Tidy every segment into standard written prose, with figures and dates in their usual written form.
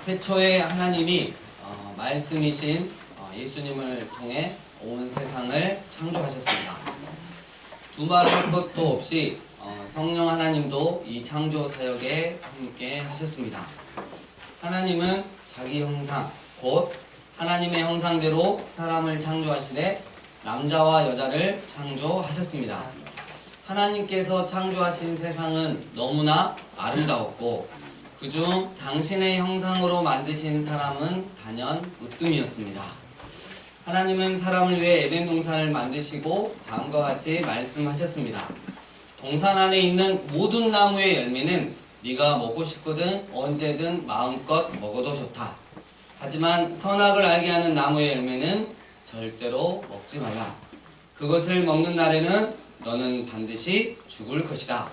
태초에 하나님이 말씀이신 예수님을 통해 온 세상을 창조하셨습니다. 두말할 것도 없이 성령 하나님도 이 창조 사역에 함께 하셨습니다. 하나님은 자기 형상, 곧 하나님의 형상대로 사람을 창조하시되 남자와 여자를 창조하셨습니다. 하나님께서 창조하신 세상은 너무나 아름다웠고 그중 당신의 형상으로 만드신 사람은 단연 으뜸이었습니다. 하나님은 사람을 위해 에덴 동산을 만드시고 다음과 같이 말씀하셨습니다. 동산 안에 있는 모든 나무의 열매는 네가 먹고 싶거든 언제든 마음껏 먹어도 좋다. 하지만 선악을 알게 하는 나무의 열매는 절대로 먹지 말라. 그것을 먹는 날에는 너는 반드시 죽을 것이다.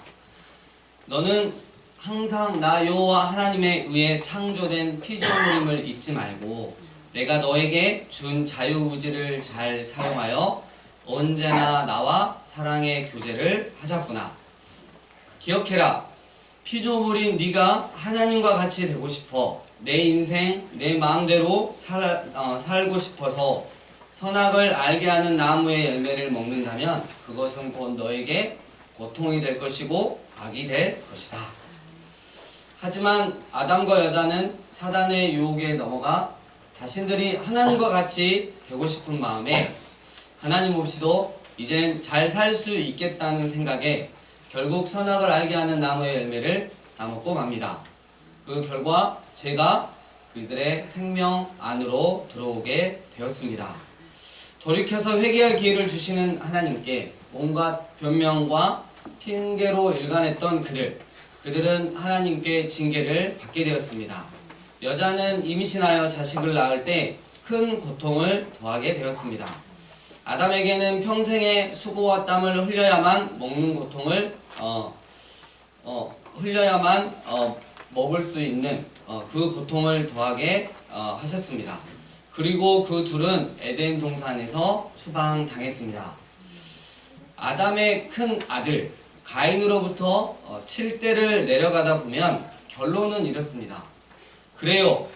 너는 항상 나 여호와 하나님에 의해 창조된 피조물임을 잊지 말고 내가 너에게 준 자유의지를 잘 사용하여 언제나 나와 사랑의 교제를 하자꾸나. 기억해라. 피조물인 네가 하나님과 같이 되고 싶어 내 인생 내 마음대로 살고 싶어서 선악을 알게 하는 나무의 열매를 먹는다면 그것은 곧 너에게 고통이 될 것이고 악이 될 것이다. 하지만 아담과 여자는 사단의 유혹에 넘어가 자신들이 하나님과 같이 되고 싶은 마음에 하나님 없이도 이젠 잘 살 수 있겠다는 생각에 결국 선악을 알게 하는 나무의 열매를 따먹고 맙니다. 그 결과 죄가 그들의 생명 안으로 들어오게 되었습니다. 돌이켜서 회개할 기회를 주시는 하나님께 온갖 변명과 핑계로 일관했던 그들은 하나님께 징계를 받게 되었습니다. 여자는 임신하여 자식을 낳을 때 큰 고통을 더하게 되었습니다. 아담에게는 평생의 수고와 땀을 흘려야만 먹는 고통을 먹을 수 있는 그 고통을 더하게 하셨습니다. 그리고 그 둘은 에덴 동산에서 추방당했습니다. 아담의 큰 아들 가인으로부터 7대를 내려가다 보면 결론은 이렇습니다. 그래요.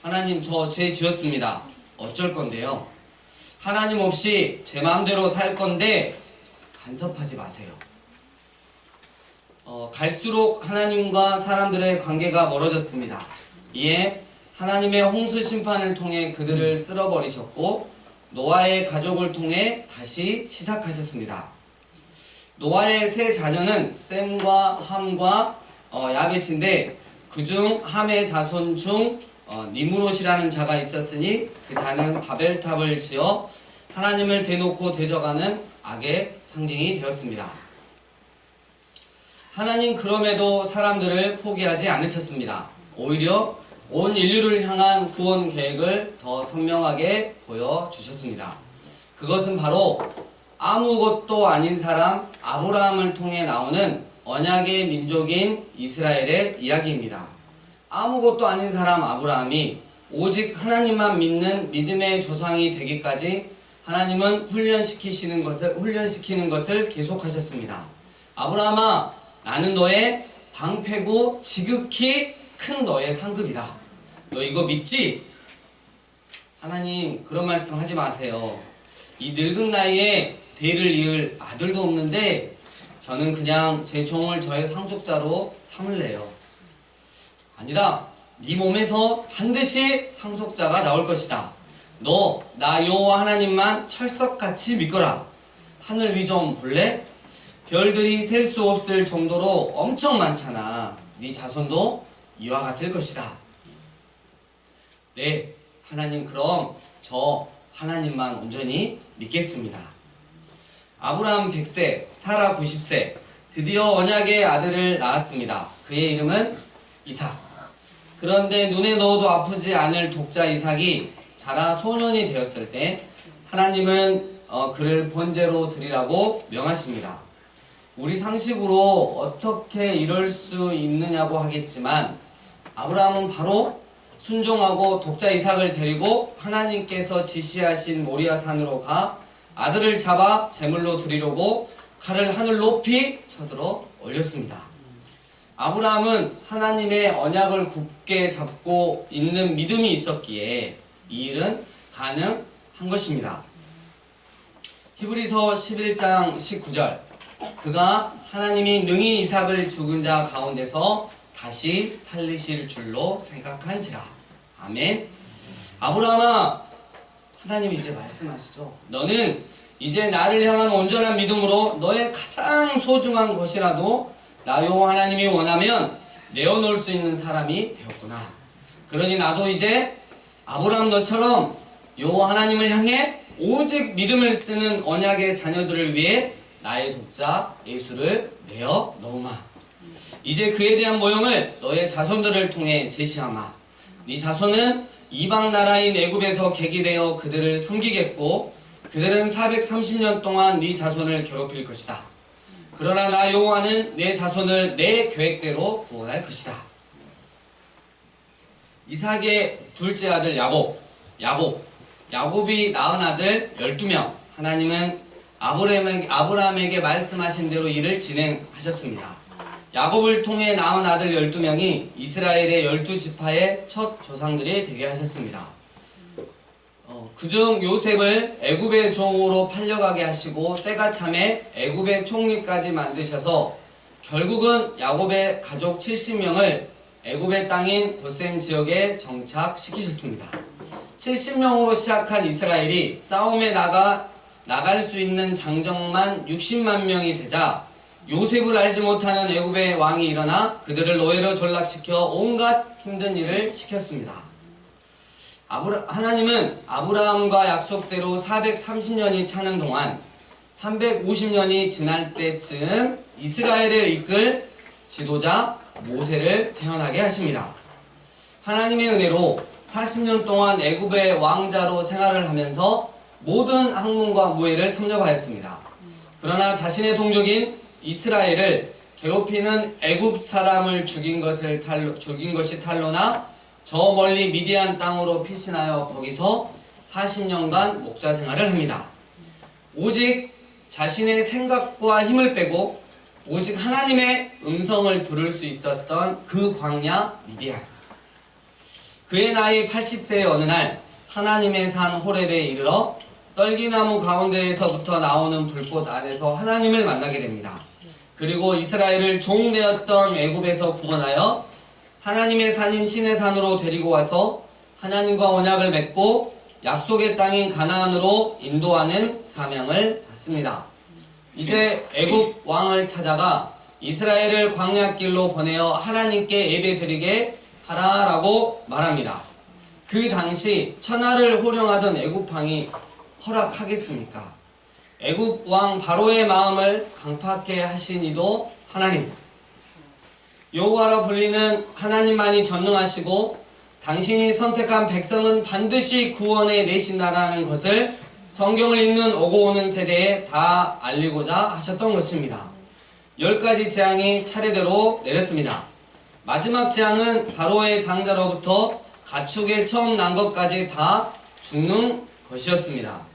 하나님 저 죄 지었습니다. 어쩔 건데요. 하나님 없이 제 마음대로 살 건데 간섭하지 마세요. 갈수록 하나님과 사람들의 관계가 멀어졌습니다. 이에 하나님의 홍수 심판을 통해 그들을 쓸어버리셨고 노아의 가족을 통해 다시 시작하셨습니다. 노아의 세 자녀는 셈과 함과 야벳인데 그중 함의 자손 중 니므롯이라는 자가 있었으니 그 자는 바벨탑을 지어 하나님을 대놓고 대적하는 악의 상징이 되었습니다. 하나님 그럼에도 사람들을 포기하지 않으셨습니다. 오히려 온 인류를 향한 구원 계획을 더 선명하게 보여주셨습니다. 그것은 바로 아무것도 아닌 사람 아브라함을 통해 나오는 언약의 민족인 이스라엘의 이야기입니다. 아무것도 아닌 사람 아브라함이 오직 하나님만 믿는 믿음의 조상이 되기까지 하나님은 훈련시키는 것을 계속하셨습니다. 아브라함아, 나는 너의 방패고 지극히 큰 너의 상급이다. 너 이거 믿지? 하나님 그런 말씀 하지 마세요. 이 늙은 나이에 대를 이을 아들도 없는데 저는 그냥 제 종을 저의 상속자로 삼을래요. 아니다. 네 몸에서 반드시 상속자가 나올 것이다. 너 나 여호와 하나님만 철석같이 믿거라. 하늘 위 좀 볼래? 별들이 셀 수 없을 정도로 엄청 많잖아. 네 자손도 이와 같을 것이다. 네, 하나님 그럼 저 하나님만 온전히 믿겠습니다. 아브라함 100세, 사라 90세, 드디어 언약의 아들을 낳았습니다. 그의 이름은 이삭. 그런데 눈에 넣어도 아프지 않을 독자 이삭이 자라 소년이 되었을 때 하나님은 그를 번제로 드리라고 명하십니다. 우리 상식으로 어떻게 이럴 수 있느냐고 하겠지만 아브라함은 바로 순종하고 독자 이삭을 데리고 하나님께서 지시하신 모리아 산으로 가 아들을 잡아 제물로 드리려고 칼을 하늘 높이 쳐들어 올렸습니다. 아브라함은 하나님의 언약을 굳게 잡고 있는 믿음이 있었기에 이 일은 가능한 것입니다. 히브리서 11장 19절, 그가 하나님이 능히 이삭을 죽은 자 가운데서 다시 살리실 줄로 생각한지라. 아멘. 아브라함아, 하나님이 이제 말씀하시죠. 너는 이제 나를 향한 온전한 믿음으로 너의 가장 소중한 것이라도 나 여호와 하나님이 원하면 내어놓을 수 있는 사람이 되었구나. 그러니 나도 이제 아브라함 너처럼 여호와 하나님을 향해 오직 믿음을 쓰는 언약의 자녀들을 위해 나의 독자 예수를 내어 놓으마. 이제 그에 대한 모형을 너의 자손들을 통해 제시하마. 네 자손은 이방 나라인 애굽에서 객이되어 그들을 섬기겠고 그들은 430년 동안 네 자손을 괴롭힐 것이다. 그러나 나 여호와는 내 자손을 내 계획대로 구원할 것이다. 이삭의 둘째 아들 야곱이 낳은 아들 12명, 하나님은 아브라함에게 말씀하신 대로 일을 진행하셨습니다. 야곱을 통해 낳은 아들 12명이 이스라엘의 12지파의 첫 조상들이 되게 하셨습니다. 그중 요셉을 애굽의 종으로 팔려가게 하시고 때가 참에 애굽의 총리까지 만드셔서 결국은 야곱의 가족 70명을 애굽의 땅인 고센 지역에 정착시키셨습니다. 70명으로 시작한 이스라엘이 싸움에 나갈 수 있는 장정만 60만 명이 되자 요셉을 알지 못하는 애굽의 왕이 일어나 그들을 노예로 전락시켜 온갖 힘든 일을 시켰습니다. 하나님은 아브라함과 약속대로 430년이 차는 동안 350년이 지날 때쯤 이스라엘을 이끌 지도자 모세를 태어나게 하십니다. 하나님의 은혜로 40년 동안 애굽의 왕자로 생활을 하면서 모든 학문과 무예를 섭렵하였습니다. 그러나 자신의 동족인 이스라엘을 괴롭히는 애굽 사람을 죽인 것이 탄로나 저 멀리 미디안 땅으로 피신하여 거기서 40년간 목자 생활을 합니다. 오직 자신의 생각과 힘을 빼고 오직 하나님의 음성을 들을 수 있었던 그 광야 미디안. 그의 나이 80세의 어느 날 하나님의 산 호렙에 이르러 떨기나무 가운데에서부터 나오는 불꽃 안에서 하나님을 만나게 됩니다. 그리고 이스라엘을 종되었던 애굽에서 구원하여 하나님의 산인 시내산으로 데리고 와서 하나님과 언약을 맺고 약속의 땅인 가나안으로 인도하는 사명을 받습니다. 이제 애굽 왕을 찾아가 이스라엘을 광야길로 보내어 하나님께 예배드리게 하라라고 말합니다. 그 당시 천하를 호령하던 애굽 왕이 허락하겠습니까? 애굽 왕 바로의 마음을 강팍해 하신 이도 하나님, 여호와라 불리는 하나님만이 전능하시고 당신이 선택한 백성은 반드시 구원해 내신다라는 것을 성경을 읽는 오고 오는 세대에 다 알리고자 하셨던 것입니다. 10가지 재앙이 차례대로 내렸습니다. 마지막 재앙은 바로의 장자로부터 가축의 처음 난 것까지 다 죽는 것이었습니다.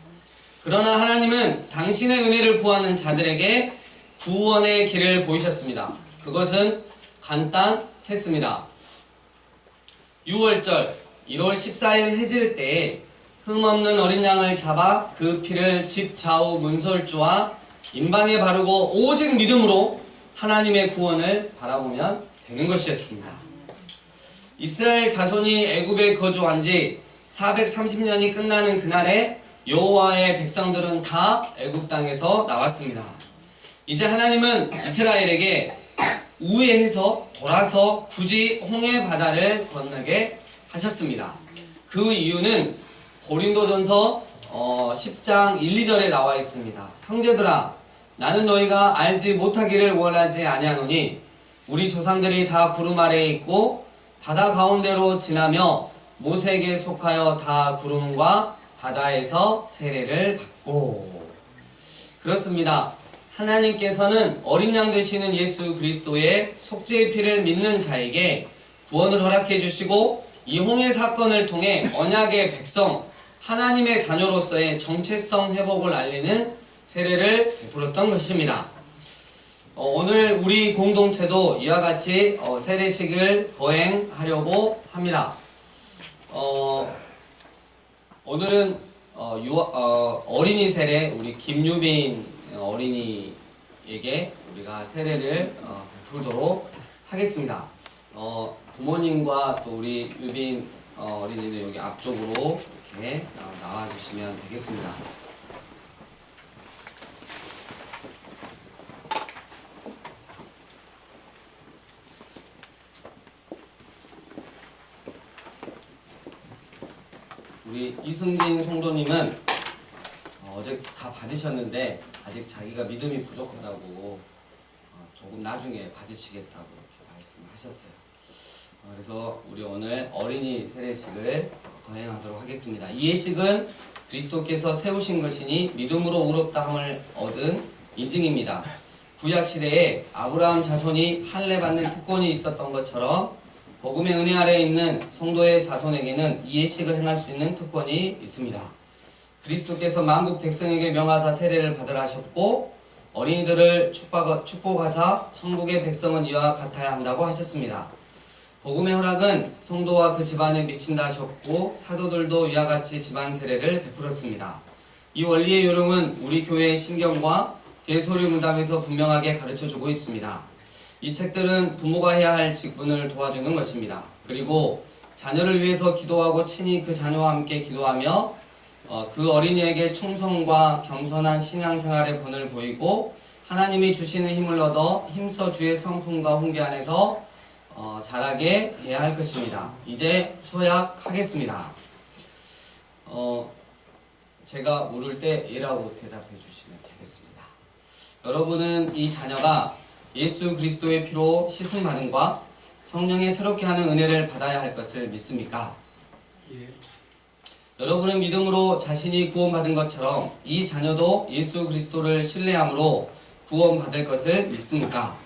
그러나 하나님은 당신의 은혜를 구하는 자들에게 구원의 길을 보이셨습니다. 그것은 간단했습니다. 6월절 1월 14일 해질 때에 흠없는 어린 양을 잡아 그 피를 집 좌우 문설주와 임방에 바르고 오직 믿음으로 하나님의 구원을 바라보면 되는 것이었습니다. 이스라엘 자손이 애굽에 거주한 지 430년이 끝나는 그날에 여호와의 백성들은 다 애굽 땅에서 나왔습니다. 이제 하나님은 이스라엘에게 우회해서 돌아서 굳이 홍해 바다를 건너게 하셨습니다. 그 이유는 고린도전서 10장 1, 2절에 나와 있습니다. 형제들아, 나는 너희가 알지 못하기를 원하지 아니하노니 우리 조상들이 다 구름 아래에 있고 바다 가운데로 지나며 모세에게 속하여 다 구름과 바다에서 세례를 받고. 그렇습니다. 하나님께서는 어린 양 되시는 예수 그리스도의 속죄의 피를 믿는 자에게 구원을 허락해 주시고 이 홍해 사건을 통해 언약의 백성, 하나님의 자녀로서의 정체성 회복을 알리는 세례를 베풀었던 것입니다. 오늘 우리 공동체도 이와 같이 세례식을 거행하려고 합니다. 오늘은 어린이 세례, 우리 김유빈 어린이에게 우리가 세례를 베풀도록 하겠습니다. 부모님과 또 우리 유빈 어린이는 여기 앞쪽으로 이렇게 나와주시면 되겠습니다. 우리 이승진 성도님은 어제 다 받으셨는데 아직 자기가 믿음이 부족하다고 조금 나중에 받으시겠다고 이렇게 말씀하셨어요. 그래서 우리 오늘 어린이 세례식을 거행하도록 하겠습니다. 이 예식은 그리스도께서 세우신 것이니 믿음으로 의롭다함을 얻은 인증입니다. 구약시대에 아브라함 자손이 할례받는 특권이 있었던 것처럼 복음의 은혜 아래에 있는 성도의 자손에게는 이 예식을 행할 수 있는 특권이 있습니다. 그리스도께서 만국 백성에게 명하사 세례를 받으라 하셨고 어린이들을 축복하사 천국의 백성은 이와 같아야 한다고 하셨습니다. 복음의 허락은 성도와 그 집안에 미친다 하셨고 사도들도 이와 같이 집안 세례를 베풀었습니다. 이 원리의 요령은 우리 교회의 신경과 대소리문답에서 분명하게 가르쳐주고 있습니다. 이 책들은 부모가 해야 할 직분을 도와주는 것입니다. 그리고 자녀를 위해서 기도하고 친히 그 자녀와 함께 기도하며 그 어린이에게 충성과 겸손한 신앙생활의 본을 보이고 하나님이 주시는 힘을 얻어 힘써 주의 성품과 훈계 안에서 자라게 해야 할 것입니다. 이제 서약하겠습니다. 제가 물을 때 예라고 대답해 주시면 되겠습니다. 여러분은 이 자녀가 예수 그리스도의 피로 씻음받음과 성령의 새롭게 하는 은혜를 받아야 할 것을 믿습니까? 예. 여러분은 믿음으로 자신이 구원받은 것처럼 이 자녀도 예수 그리스도를 신뢰함으로 구원받을 것을 믿습니까?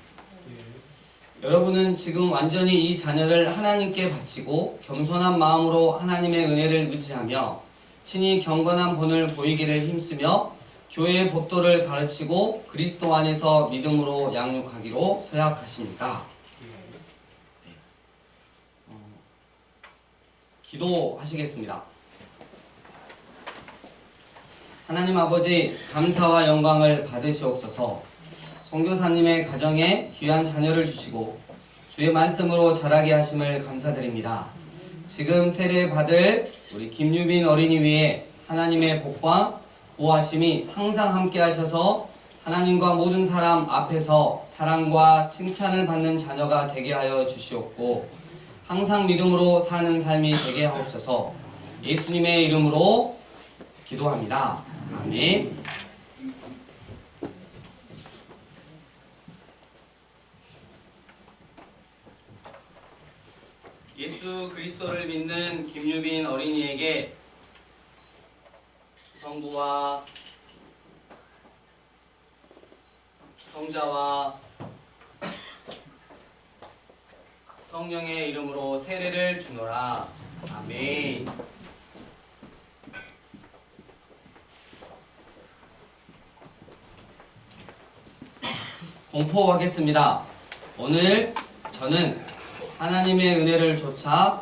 예. 여러분은 지금 완전히 이 자녀를 하나님께 바치고 겸손한 마음으로 하나님의 은혜를 의지하며 친히 경건한 본을 보이기를 힘쓰며 교회의 법도를 가르치고 그리스도 안에서 믿음으로 양육하기로 서약하십니까? 네. 기도하시겠습니다. 하나님 아버지, 감사와 영광을 받으시옵소서. 선교사님의 가정에 귀한 자녀를 주시고 주의 말씀으로 자라게 하심을 감사드립니다. 지금 세례 받을 우리 김유빈 어린이 위에 하나님의 복과 보호하심이 항상 함께 하셔서 하나님과 모든 사람 앞에서 사랑과 칭찬을 받는 자녀가 되게 하여 주시옵고 항상 믿음으로 사는 삶이 되게 하옵소서. 예수님의 이름으로 기도합니다. 아멘. 예수 그리스도를 믿는 김유빈 어린이에게 성부와 성자와 성령의 이름으로 세례를 주노라. 아멘. 공포하겠습니다. 오늘 저는 하나님의 은혜를 조차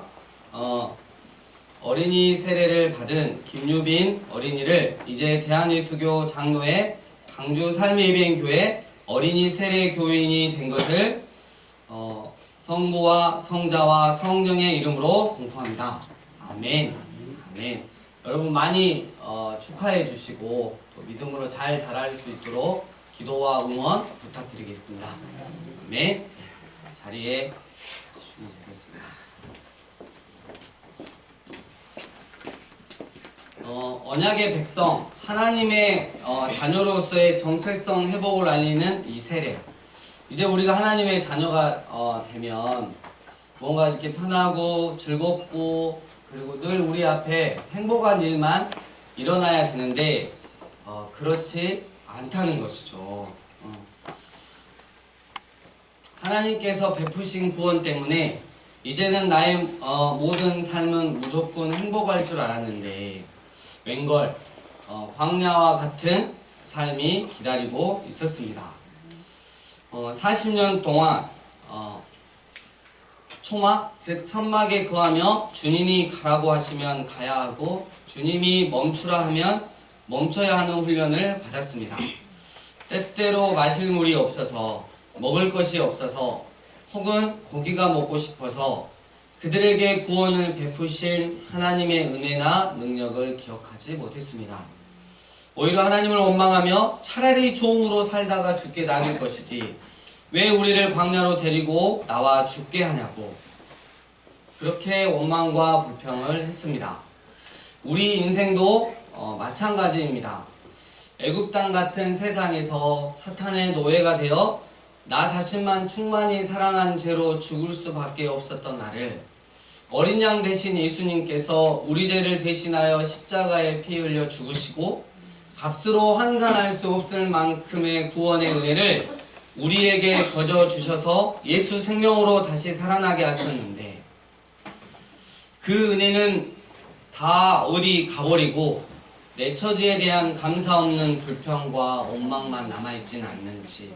어린이 세례를 받은 김유빈 어린이를 이제 대한예수교 장로회 강주 삶의 예배인 교회 어린이 세례 교인이 된 것을 성부와 성자와 성령의 이름으로 공포합니다. 아멘. 아멘. 여러분 많이 축하해 주시고 또 믿음으로 잘 자랄 수 있도록 기도와 응원 부탁드리겠습니다. 아멘. 자리에 주시면 되겠습니다. 언약의 백성, 하나님의 자녀로서의 정체성 회복을 알리는 이 세례. 이제 우리가 하나님의 자녀가 되면 뭔가 이렇게 편하고 즐겁고 그리고 늘 우리 앞에 행복한 일만 일어나야 되는데 그렇지 않다는 것이죠. 하나님께서 베푸신 구원 때문에 이제는 나의 모든 삶은 무조건 행복할 줄 알았는데 웬걸 광야와 같은 삶이 기다리고 있었습니다. 40년 동안 초막, 즉 천막에 거하며 주님이 가라고 하시면 가야 하고 주님이 멈추라 하면 멈춰야 하는 훈련을 받았습니다. 때때로 마실 물이 없어서, 먹을 것이 없어서, 혹은 고기가 먹고 싶어서 그들에게 구원을 베푸신 하나님의 은혜나 능력을 기억하지 못했습니다. 오히려 하나님을 원망하며 차라리 종으로 살다가 죽게 나을 것이지 왜 우리를 광야로 데리고 나와 죽게 하냐고 그렇게 원망과 불평을 했습니다. 우리 인생도 마찬가지입니다. 애굽 땅 같은 세상에서 사탄의 노예가 되어 나 자신만 충만히 사랑한 죄로 죽을 수밖에 없었던 나를 어린 양 대신 예수님께서 우리 죄를 대신하여 십자가에 피 흘려 죽으시고 값으로 환산할 수 없을 만큼의 구원의 은혜를 우리에게 거저 주셔서 예수 생명으로 다시 살아나게 하셨는데 그 은혜는 다 어디 가버리고 내 처지에 대한 감사 없는 불평과 원망만 남아있진 않는지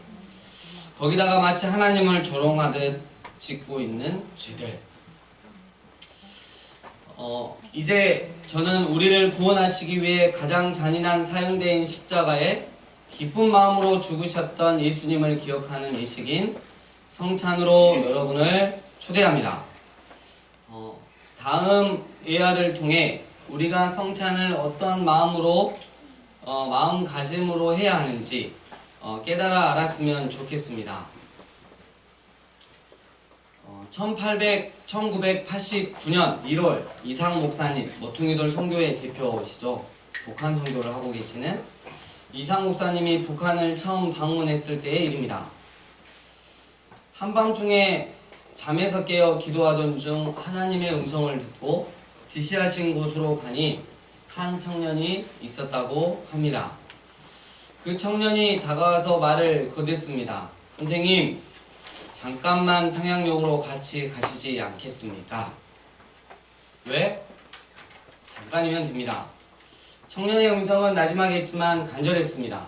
거기다가 마치 하나님을 조롱하듯 짓고 있는 죄들. 이제 저는 우리를 구원하시기 위해 가장 잔인한 사형대인 십자가에 기쁜 마음으로 죽으셨던 예수님을 기억하는 이 시기인 성찬으로 여러분을 초대합니다. 다음 예화를 통해 우리가 성찬을 어떤 마음으로 마음가짐으로 해야 하는지 깨달아 알았으면 좋겠습니다. 1989년 1월 이상 목사님, 모퉁이돌 선교회 대표시죠. 북한 선교를 하고 계시는 이상 목사님이 북한을 처음 방문했을 때의 일입니다. 한밤중에 잠에서 깨어 기도하던 중 하나님의 음성을 듣고 지시하신 곳으로 가니 한 청년이 있었다고 합니다. 그 청년이 다가와서 말을 거댔습니다. 선생님, 잠깐만 평양역으로 같이 가시지 않겠습니까? 왜? 잠깐이면 됩니다. 청년의 음성은 나지막했지만 간절했습니다.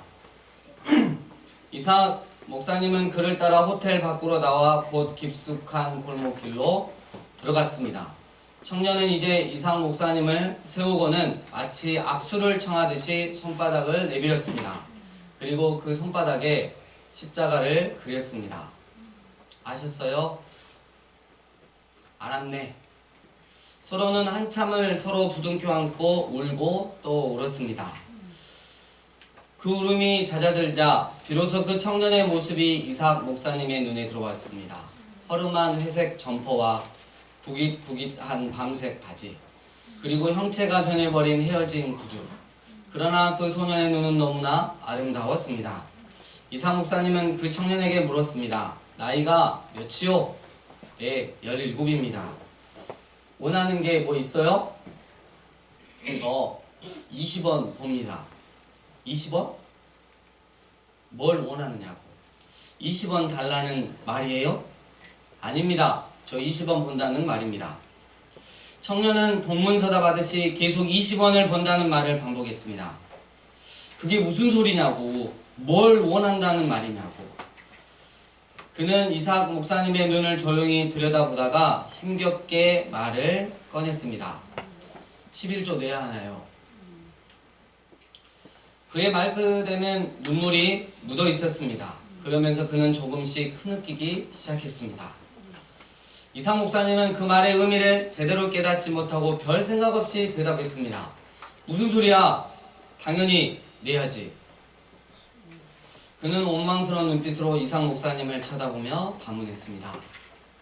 이삭 목사님은 그를 따라 호텔 밖으로 나와 곧 깊숙한 골목길로 들어갔습니다. 청년은 이제 이삭 목사님을 세우고는 마치 악수를 청하듯이 손바닥을 내밀었습니다. 그리고 그 손바닥에 십자가를 그렸습니다. 아셨어요? 알았네. 서로는 한참을 서로 부둥켜 안고 울고 또 울었습니다. 그 울음이 잦아들자 비로소 그 청년의 모습이 이삭 목사님의 눈에 들어왔습니다. 허름한 회색 점퍼와 구깃구깃한 밤색 바지, 그리고 형체가 변해버린 헤어진 구두. 그러나 그 소년의 눈은 너무나 아름다웠습니다. 이삭 목사님은 그 청년에게 물었습니다. 나이가 몇이요? 네, 17입니다. 원하는 게 뭐 있어요? 저 20원 봅니다. 20원? 뭘 원하느냐고. 20원 달라는 말이에요? 아닙니다. 저 20원 본다는 말입니다. 청년은 본문서다 받듯이 계속 20원을 번다는 말을 반복했습니다. 그게 무슨 소리냐고. 뭘 원한다는 말이냐고. 그는 이삭 목사님의 눈을 조용히 들여다보다가 힘겹게 말을 꺼냈습니다. 11조 내야 하나요? 그의 말끝에는 눈물이 묻어 있었습니다. 그러면서 그는 조금씩 흐느끼기 시작했습니다. 이삭 목사님은 그 말의 의미를 제대로 깨닫지 못하고 별 생각 없이 대답했습니다. 무슨 소리야? 당연히 내야지. 그는 원망스러운 눈빛으로 이삭 목사님을 쳐다보며 반문했습니다.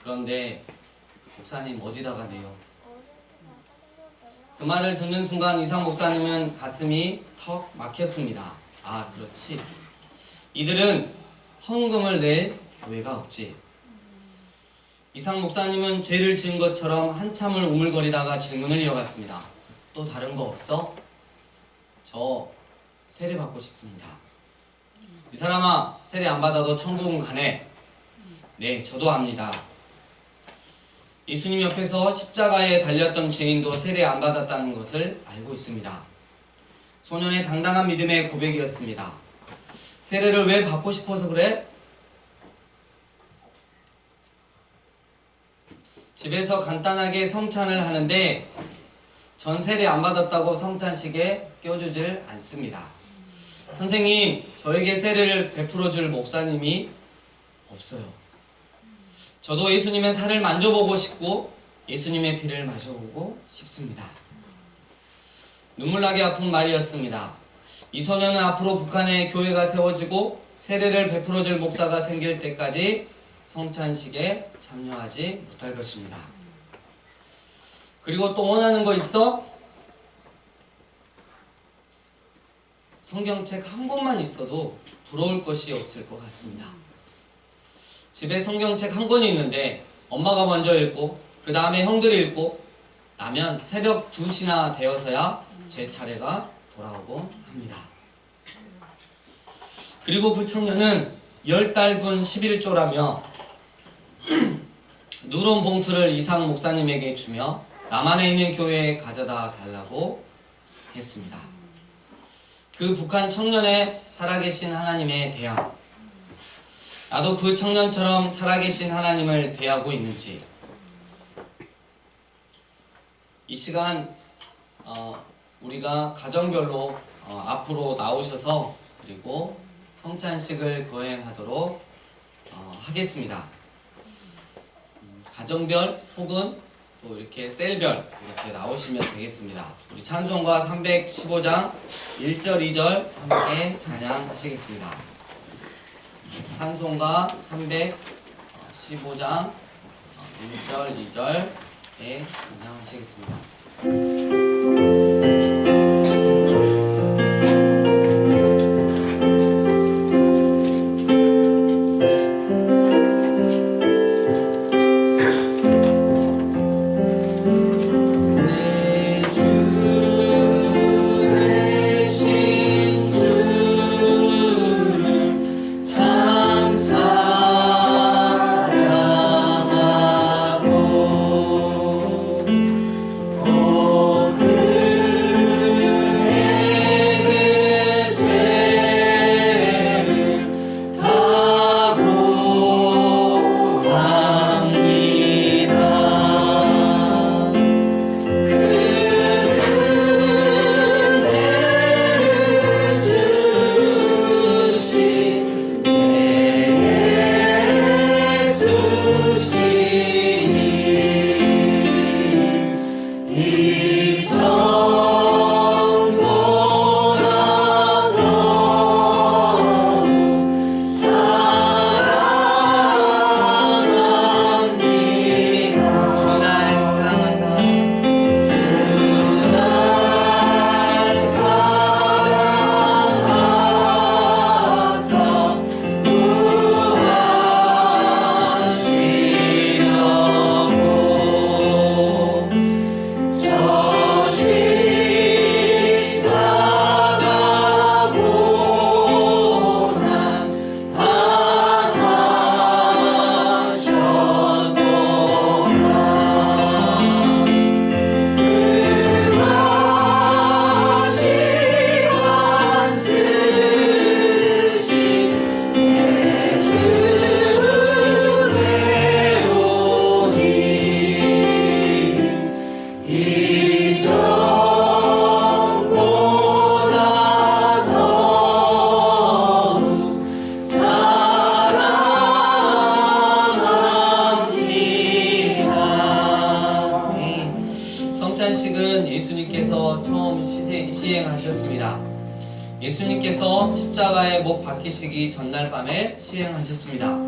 그런데 목사님 어디다가 내요? 그 말을 듣는 순간 이삭 목사님은 가슴이 턱 막혔습니다. 아, 그렇지. 이들은 헌금을 낼 교회가 없지. 이삭 목사님은 죄를 지은 것처럼 한참을 우물거리다가 질문을 이어갔습니다. 또 다른 거 없어? 저 세례 받고 싶습니다. 이 사람아, 세례 안 받아도 천국은 가네. 네, 저도 압니다. 예수님 옆에서 십자가에 달렸던 죄인도 세례 안 받았다는 것을 알고 있습니다. 소년의 당당한 믿음의 고백이었습니다. 세례를 왜 받고 싶어서 그래? 집에서 간단하게 성찬을 하는데 전세례 안 받았다고 성찬식에 껴주질 않습니다. 선생님, 저에게 세례를 베풀어줄 목사님이 없어요. 저도 예수님의 살을 만져보고 싶고 예수님의 피를 마셔보고 싶습니다. 눈물나게 아픈 말이었습니다. 이 소년은 앞으로 북한에 교회가 세워지고 세례를 베풀어줄 목사가 생길 때까지 성찬식에 참여하지 못할 것입니다. 그리고 또 원하는 거 있어? 성경책 한 권만 있어도 부러울 것이 없을 것 같습니다. 집에 성경책 한 권이 있는데 엄마가 먼저 읽고 그 다음에 형들이 읽고 나면 새벽 2시나 되어서야 제 차례가 돌아오고 합니다. 그리고 부총련은 10달분 11조라며 누런 봉투를 이상 목사님에게 주며 남한에 있는 교회에 가져다 달라고 했습니다. 그 북한 청년의 살아계신 하나님에 대한, 나도 그 청년처럼 살아계신 하나님을 대하고 있는지, 이 시간 우리가 가정별로 앞으로 나오셔서 그리고 성찬식을 거행하도록 하겠습니다. 가정별 혹은 또 이렇게 셀별 이렇게 나오시면 되겠습니다. 우리 찬송가 315장 1절 2절 함께 찬양하시겠습니다. 찬송가 315장 1절 2절에 찬양하시겠습니다. 성찬식은 예수님께서 처음 시행하셨습니다. 예수님께서 십자가에 못 박히시기 전날 밤에 시행하셨습니다.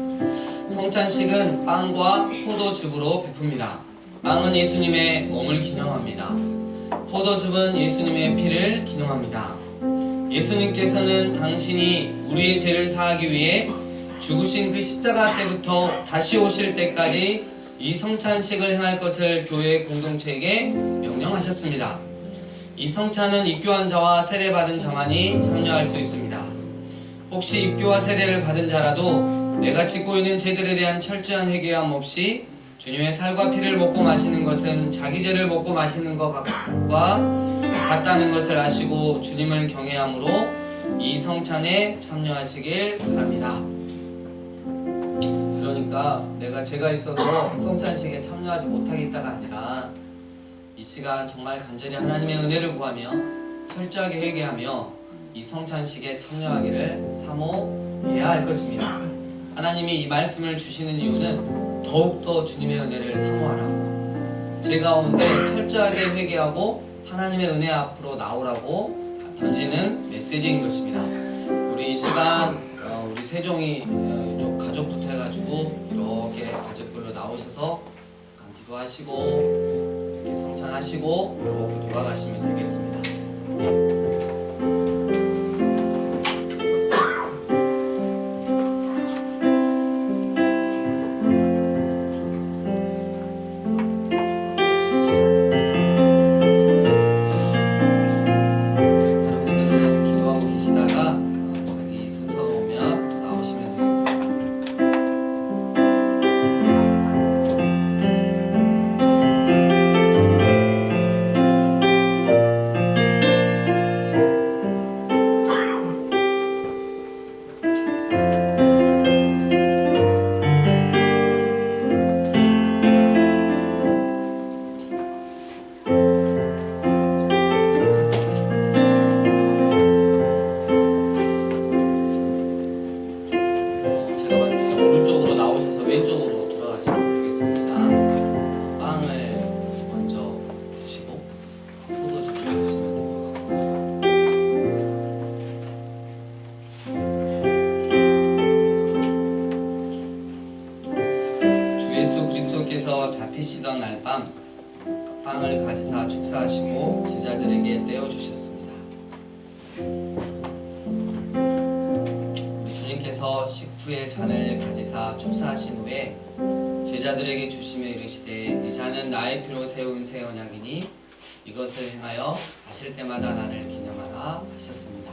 성찬식은 빵과 포도즙으로 베풉니다. 빵은 예수님의 몸을 기념합니다. 포도즙은 예수님의 피를 기념합니다. 예수님께서는 당신이 우리의 죄를 사하기 위해 죽으신 그 십자가 때부터 다시 오실 때까지 이 성찬식을 행할 것을 교회 공동체에게 명령하셨습니다. 이 성찬은 입교한 자와 세례받은 자만이 참여할 수 있습니다. 혹시 입교와 세례를 받은 자라도 내가 짓고 있는 죄들에 대한 철저한 회개함 없이 주님의 살과 피를 먹고 마시는 것은 자기 죄를 먹고 마시는 것과 같다는 것을 아시고 주님을 경외함으로 이 성찬에 참여하시길 바랍니다. 그러니까 그러니까 제가 있어서 성찬식에 참여하지 못하겠다가 아니라 이 시간 정말 간절히 하나님의 은혜를 구하며 철저하게 회개하며 이 성찬식에 참여하기를 사모해야 할 것입니다. 하나님이 이 말씀을 주시는 이유는 더욱더 주님의 은혜를 사모하라고, 제 가운데 철저하게 회개하고 하나님의 은혜 앞으로 나오라고 던지는 메시지인 것입니다. 우리 이 시간 우리 세종이 이쪽 가족부터 해가지고 이렇게 가족별로 나오셔서 기도하시고 이렇게 성찬하시고 이렇게 돌아가시면 되겠습니다. 잡히시던 날 밤 빵을 가지사 축사하시고 제자들에게 떼어주셨습니다. 우리 주님께서 식후에 잔을 가지사 축사하신 후에 제자들에게 주시며 이르시되 이 잔은 나의 피로 세운 새 언약이니 이것을 행하여 마실 때마다 나를 기념하라 하셨습니다.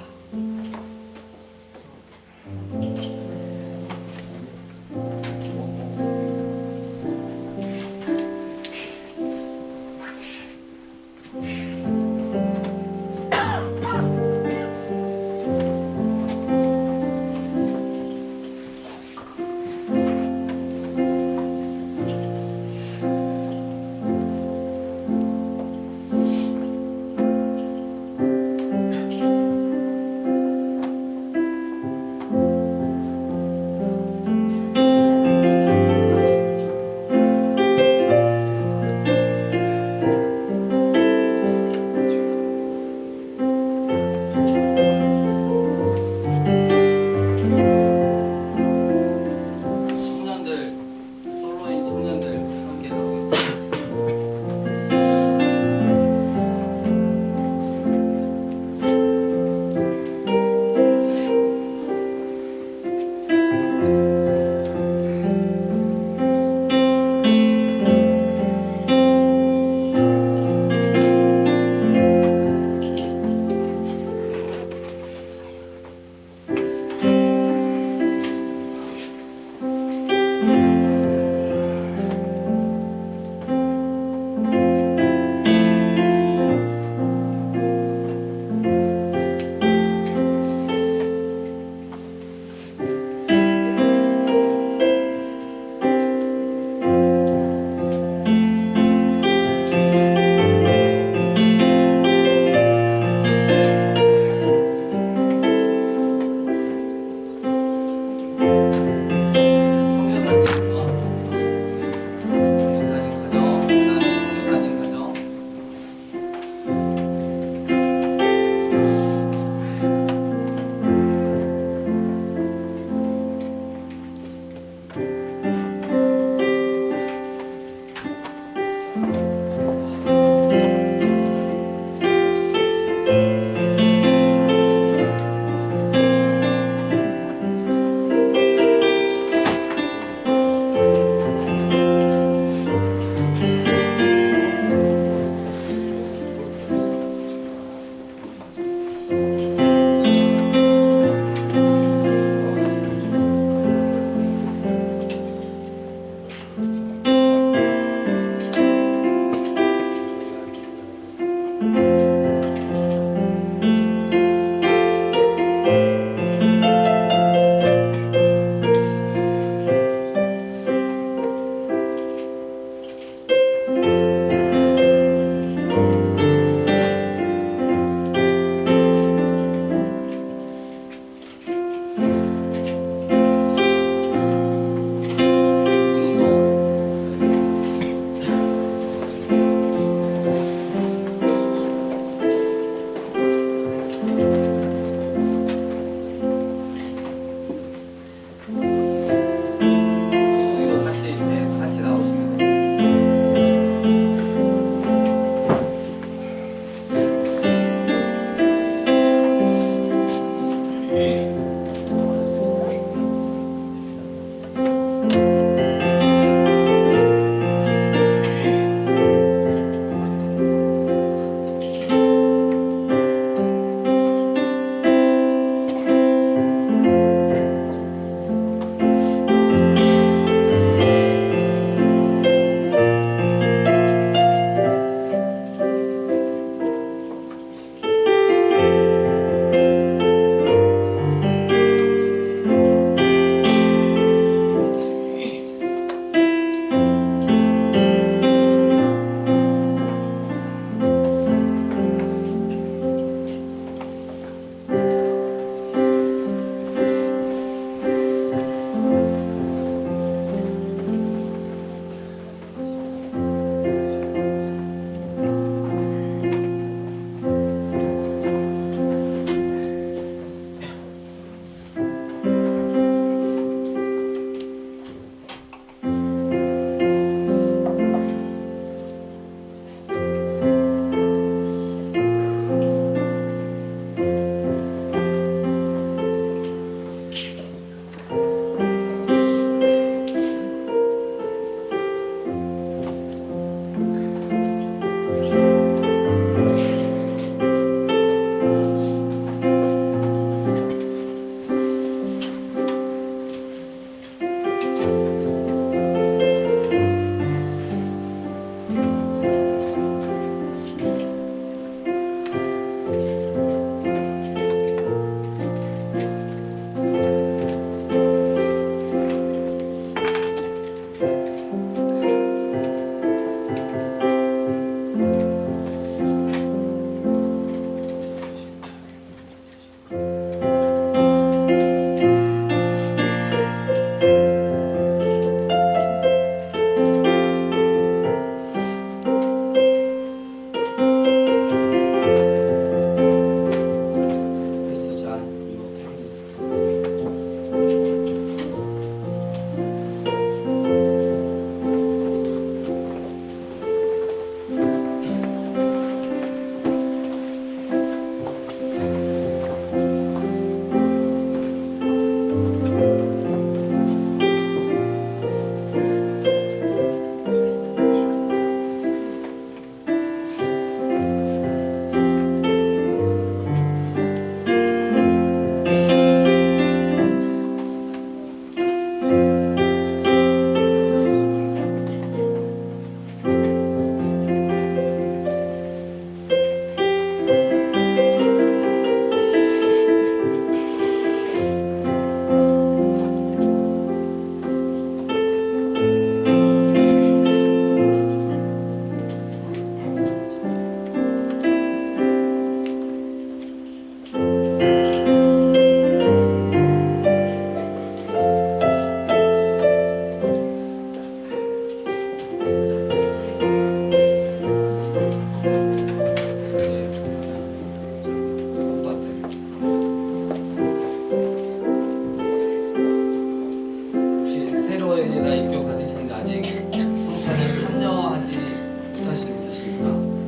것입니다.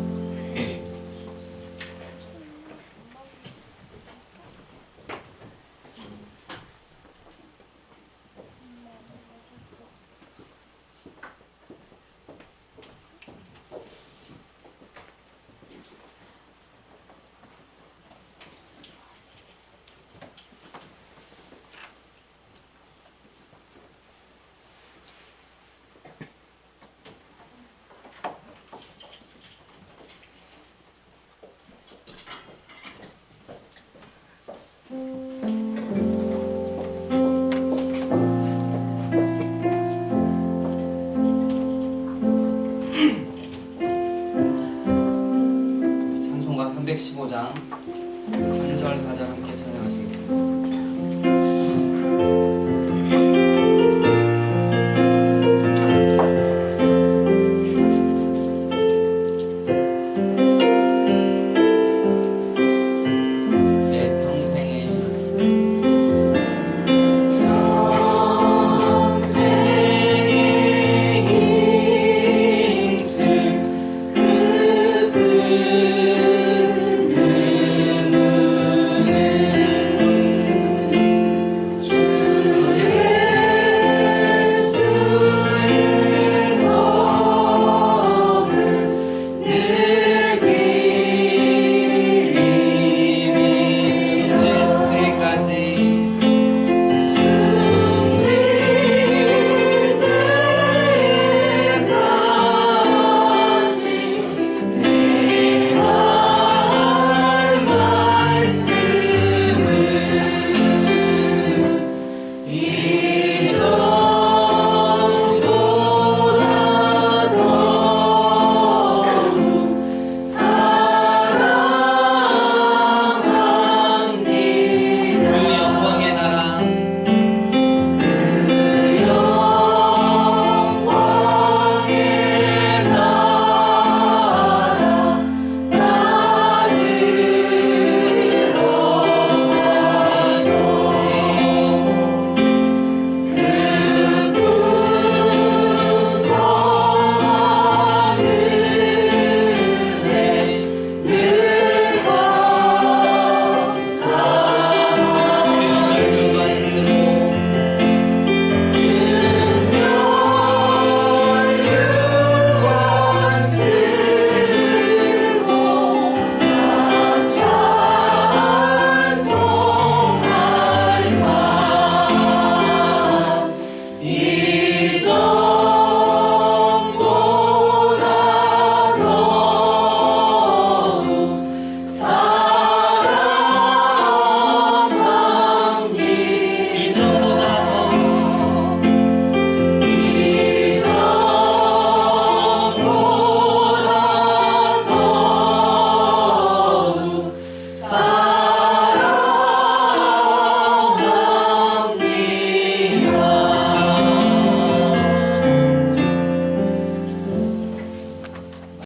찬송가 315장 3절 4절 함께 찬양하시겠습니다.